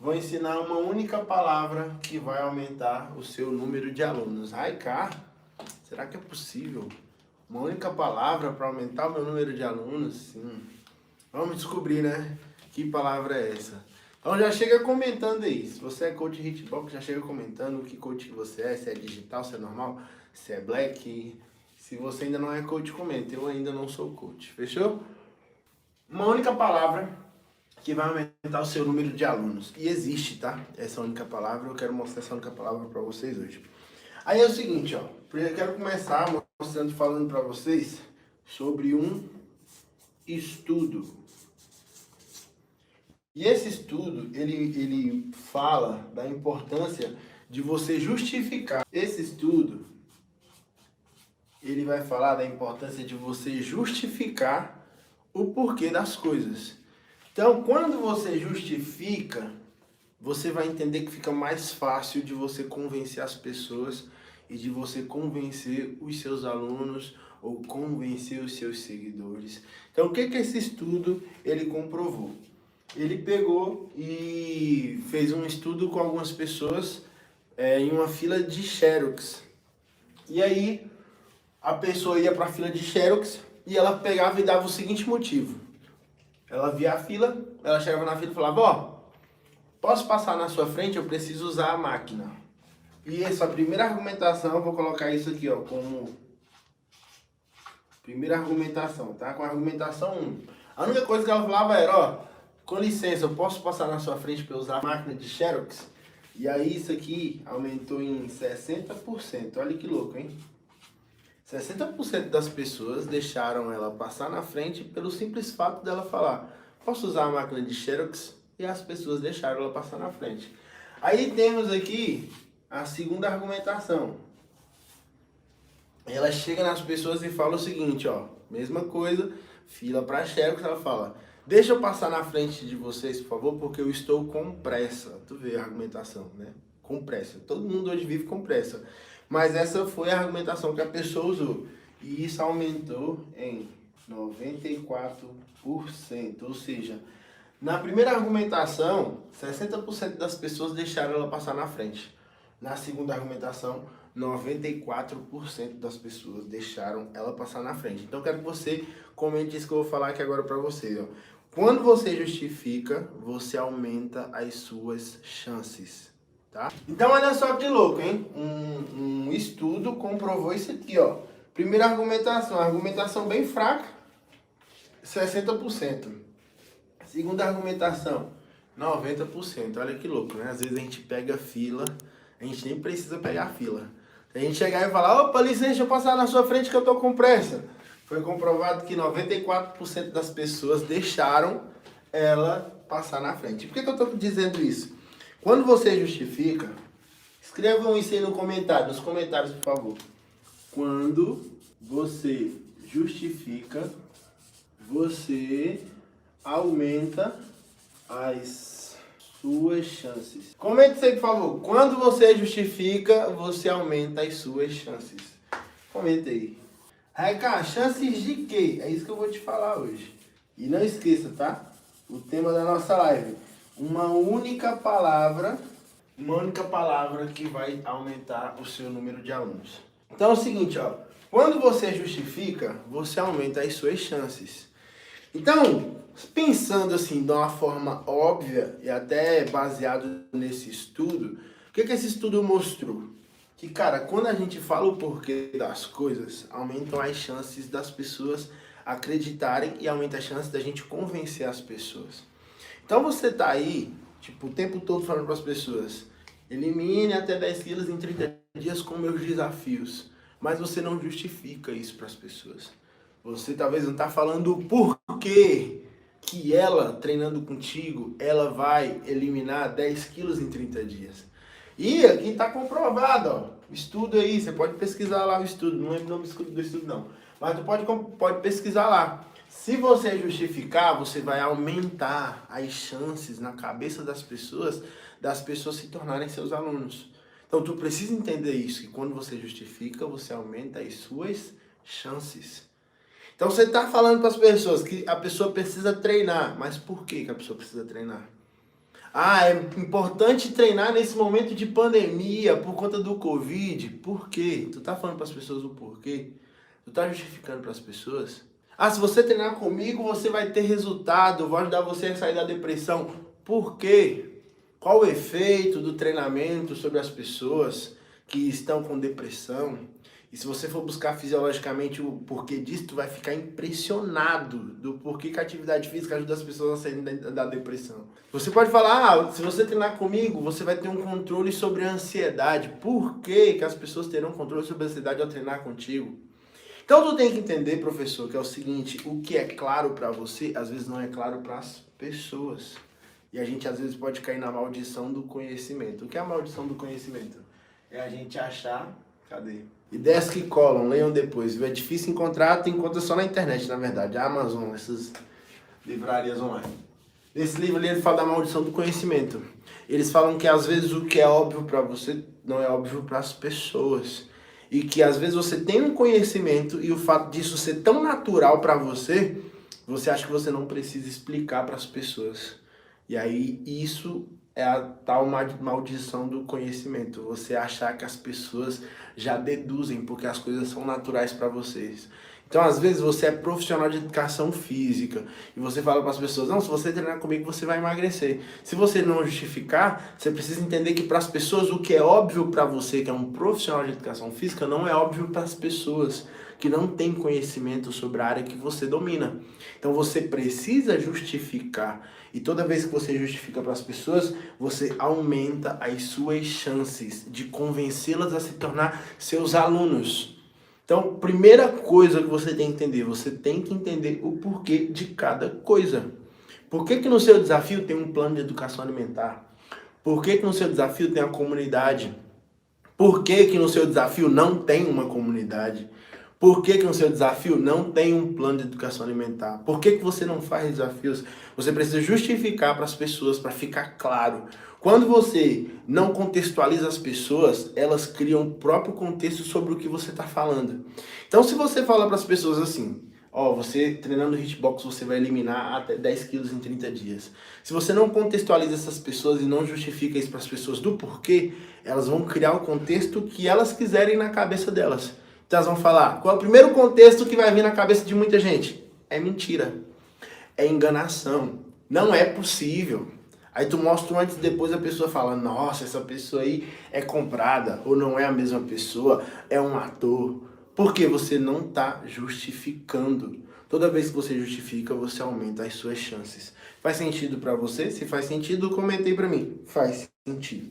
vou ensinar uma única palavra que vai aumentar o seu número de alunos. Ai, cá, será que é possível? Uma única palavra para aumentar o meu número de alunos? Sim. Vamos descobrir, né? Que palavra é essa? Então já chega comentando aí. Se você é coach Hitbox, já chega comentando que coach que você é, se é digital, se é normal, se é black. Se você ainda não é coach, comenta. Eu ainda não sou coach. Fechou? Uma única palavra que vai aumentar o seu número de alunos. E existe, tá? Essa única palavra. Eu quero mostrar essa única palavra para vocês hoje. Aí é o seguinte, ó. Eu quero começar mostrando, falando para vocês sobre um estudo. E esse estudo, ele fala da importância de você justificar. Esse estudo, ele vai falar da importância de você justificar o porquê das coisas. Então, quando você justifica, você vai entender que fica mais fácil de você convencer as pessoas e de você convencer os seus alunos ou convencer os seus seguidores. Então, o que esse estudo ele comprovou? Ele pegou e fez um estudo com algumas pessoas em uma fila de Xerox. E aí, a pessoa ia para a fila de Xerox e ela pegava e dava o seguinte motivo. Ela via a fila, ela chegava na fila e falava, ó, posso passar na sua frente? Eu preciso usar a máquina. E essa primeira argumentação, eu vou colocar isso aqui, ó, como primeira argumentação, tá? Com a argumentação 1. A única coisa que ela falava era, ó, com licença, eu posso passar na sua frente para usar a máquina de Xerox? E aí isso aqui aumentou em 60%. Olha que louco, hein? 60% das pessoas deixaram ela passar na frente pelo simples fato dela falar, posso usar a máquina de Xerox? E as pessoas deixaram ela passar na frente. Aí temos aqui a segunda argumentação. Ela chega nas pessoas e fala o seguinte, ó, mesma coisa, fila para Xerox, ela fala, deixa eu passar na frente de vocês, por favor, porque eu estou com pressa. Tu vê a argumentação, né? Com pressa. Todo mundo hoje vive com pressa. Mas essa foi a argumentação que a pessoa usou. E isso aumentou em 94%. Ou seja, na primeira argumentação, 60% das pessoas deixaram ela passar na frente. Na segunda argumentação, 94% das pessoas deixaram ela passar na frente. Então, eu quero que você comente isso que eu vou falar aqui agora para vocês. Ó. Quando você justifica, você aumenta as suas chances. Tá? Então, olha só que louco, hein? Um estudo comprovou isso aqui, ó. Primeira argumentação bem fraca, 60%. Segunda argumentação, 90%. Olha que louco, né? Às vezes a gente pega fila, a gente nem precisa pegar fila. Se a gente chegar e falar, opa, licença, deixa eu passar na sua frente que eu tô com pressa. Foi comprovado que 94% das pessoas deixaram ela passar na frente. Por que eu tô dizendo isso? Quando você justifica, escrevam isso aí no comentário, nos comentários, por favor. Quando você justifica, você aumenta as suas chances. Comente isso aí, por favor. Quando você justifica, você aumenta as suas chances. Comenta aí. Raiká, chances de quê? É isso que eu vou te falar hoje. E não esqueça, tá? O tema da nossa live. Uma única palavra que vai aumentar o seu número de alunos. Então é o seguinte, ó. Quando você justifica, você aumenta as suas chances. Então, pensando assim de uma forma óbvia e até baseado nesse estudo, o que esse estudo mostrou? Que, cara, quando a gente fala o porquê das coisas, aumentam as chances das pessoas acreditarem e aumenta a chance da gente convencer as pessoas. Então você tá aí, tipo, o tempo todo falando para as pessoas, elimine até 10 quilos em 30 dias com meus desafios. Mas você não justifica isso para as pessoas. Você talvez não tá falando o porquê que ela, treinando contigo, ela vai eliminar 10 quilos em 30 dias. E aqui está comprovado, ó, estudo aí, você pode pesquisar lá o estudo, não lembro o nome do estudo não, mas tu pode pesquisar lá. Se você justificar, você vai aumentar as chances na cabeça das pessoas se tornarem seus alunos. Então tu precisa entender isso, que quando você justifica, você aumenta as suas chances. Então você está falando para as pessoas que a pessoa precisa treinar, mas por que a pessoa precisa treinar? Ah, é importante treinar nesse momento de pandemia por conta do Covid. Por quê? Tu tá falando para as pessoas o porquê? Tu tá justificando para as pessoas? Ah, se você treinar comigo, você vai ter resultado, vou ajudar você a sair da depressão. Por quê? Qual o efeito do treinamento sobre as pessoas que estão com depressão? E se você for buscar fisiologicamente o porquê disso, tu vai ficar impressionado do porquê que a atividade física ajuda as pessoas a saírem da depressão. Você pode falar, ah, se você treinar comigo, você vai ter um controle sobre a ansiedade. Por que que as pessoas terão controle sobre a ansiedade ao treinar contigo? Então tu tem que entender, professor, que é o seguinte, o que é claro para você, às vezes não é claro para as pessoas. E a gente às vezes pode cair na maldição do conhecimento. O que é a maldição do conhecimento? É a gente achar... Cadê? Ideias que colam, leiam depois. É difícil encontrar, tu encontra só na internet, na verdade. A Amazon, essas livrarias online. Nesse livro ali ele fala da maldição do conhecimento. Eles falam que às vezes o que é óbvio para você não é óbvio para as pessoas. E que às vezes você tem um conhecimento e o fato disso ser tão natural para você, você acha que você não precisa explicar para as pessoas. E aí isso é a tal maldição do conhecimento. Você achar que as pessoas já deduzem porque as coisas são naturais para vocês. Então, às vezes, você é profissional de educação física e você fala para as pessoas, não, se você treinar comigo, você vai emagrecer. Se você não justificar, você precisa entender que para as pessoas o que é óbvio para você, que é um profissional de educação física, não é óbvio para as pessoas que não têm conhecimento sobre a área que você domina. Então, você precisa justificar. E toda vez que você justifica para as pessoas, você aumenta as suas chances de convencê-las a se tornar seus alunos. Então, primeira coisa que você tem que entender, você tem que entender o porquê de cada coisa. Por que que no seu desafio tem um plano de educação alimentar? Por que que no seu desafio tem a comunidade? Por que que no seu desafio não tem uma comunidade? Por que que no seu desafio não tem um plano de educação alimentar? Por que que você não faz desafios? Você precisa justificar para as pessoas, para ficar claro. Quando você não contextualiza as pessoas, elas criam o próprio contexto sobre o que você está falando. Então, se você fala para as pessoas assim, ó, você treinando hitbox, você vai eliminar até 10 quilos em 30 dias. Se você não contextualiza essas pessoas e não justifica isso para as pessoas do porquê, elas vão criar o contexto que elas quiserem na cabeça delas. Então elas vão falar, qual é o primeiro contexto que vai vir na cabeça de muita gente? É mentira, é enganação, não é possível. Aí tu mostra um antes e depois a pessoa fala, nossa, essa pessoa aí é comprada, ou não é a mesma pessoa, é um ator. Porque você não está justificando. Toda vez que você justifica, você aumenta as suas chances. Faz sentido para você? Se faz sentido, comentei para mim. Faz sentido.